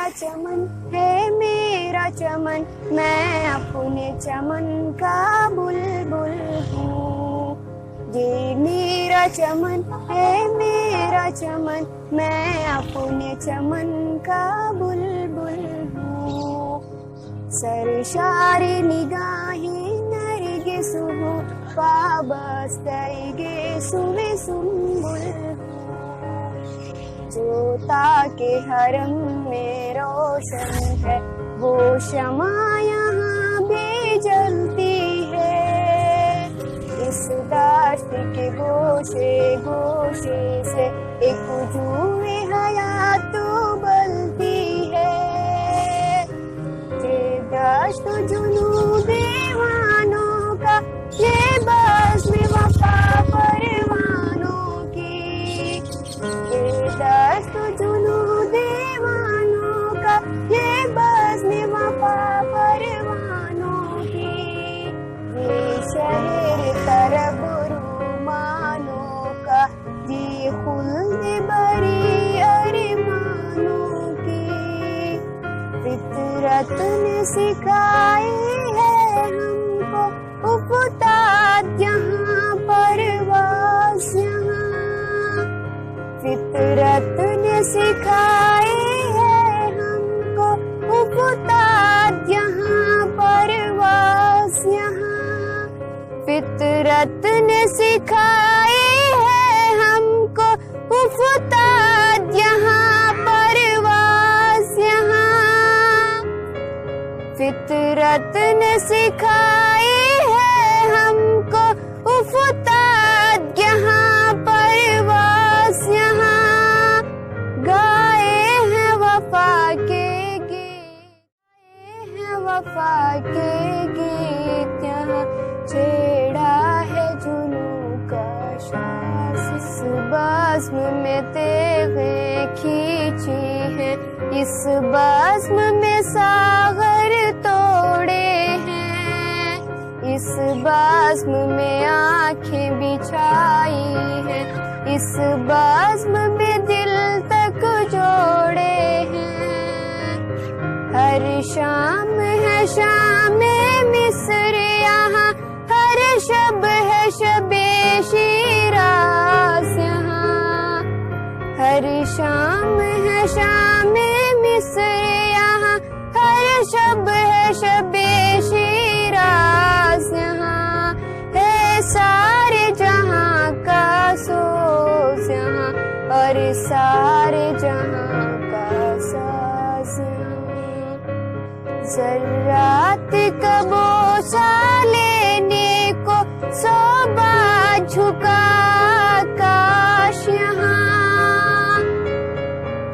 मेरा चमन है मेरा चमन, मैं अपने चमन का बुलबुल हूँ। ये मेरा चमन है मेरा चमन, मैं अपने चमन का बुलबुल हूँ। सरशारी निगाहें नरगे सुबह पाबस्तैगे सुबह सुम्बुल, जो ताके हरम में रोशन है वो शमा यहाँ भी जलती है। इस दाश्त के गोशे गोशे से एक जुए हयात उबलती है। ये दाश्त जुनू दीवानों का, ये बज़्म वफा परवानों की। ये दाश्त जुनू दीवानों का, ये बज़्म वफा परवानों की। ये शहर तरब रुमानों का, ये खुल्द बरी अरमानों की। फितरत ने सिखाई है हमको उफ़ताद यहाँ परवाज़ यहाँ। फितरत ने सिखाई है हमको उफ़ताद यहाँ परवाज़ यहाँ। फितरत ने सिखाई है हमको उफ़ताद यहाँ परवाज़ यहाँ। फितरत ने सिखाई है हमको उफ़ताद यहाँ परवाज़ यहाँ। गाए हैं वफा के गीत, गाए हैं वफा के गीत यहाँ। छेड़ा है जुनू का शास, इस बज़्म में तेग़ें खींची हैं, इस बज़्म में सागर तोड़े हैं। इस बज़्म में आँखें बिछाई हैं, इस बज़्म में दिल तक जोड़े हैं। हर शाम है शाम मिस्र यहाँ, हर शब है शबे शिराज़ यहाँ। हर शाम है शाम मिस्र यहाँ, हर शब है शबे शिराज़ यहाँ। है सारे जहाँ का सोज़ यहाँ, और सारे जहाँ का साज़ यहाँ। ज़र्रात का बोसा लेने को सोबा झुका काश यहाँ।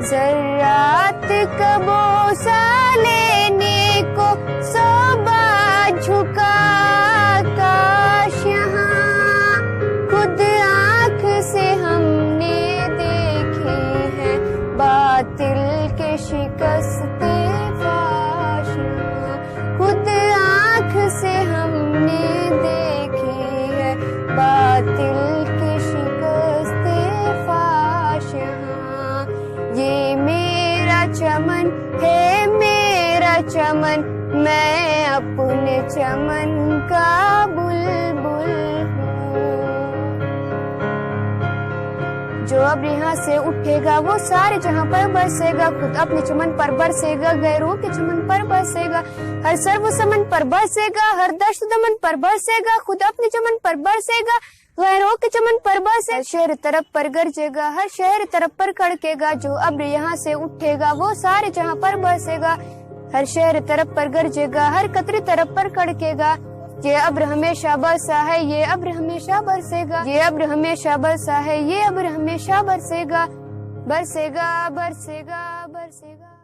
ज़र्रात का बोसा लेने को सोबा झुका काश यहाँ। खुद आँख से हमने देखी है बातिल के शिकस्ते फाश यहाँ। खुद आँख से हमने देखी है बातिल के शिकस्ते फाश यहाँ। ये मेरा चमन है मेरा चमन, मैं अपने चमन का बुलबुल हूँ। जो अब यहाँ से उठेगा वो सारे जहाँ पर बरसेगा, खुद अपने चमन पर बरसेगा, गैरों के चमन पर बरसेगा। हर सर्व समन पर बरसेगा, हर दश्त दमन पर बरसेगा, खुद अपने चमन पर बरसेगा, गैरों के चमन पर बरसेगा। हर शहर तरफ पर गरजेगा, हर शहर तरफ पर कड़केगा। जो अब यहाँ से उठेगा वो सारे जहाँ पर बरसेगा, हर शहर तरफ पर गरजेगा, हर कतरे तरफ पर कड़केगा। ये अब्र हमेशा बरसा है, ये अब्र हमेशा बरसेगा, ये अब्र हमेशा बरसा है, ये अब्र हमेशा बरसेगा, बरसेगा बरसेगा बरसेगा।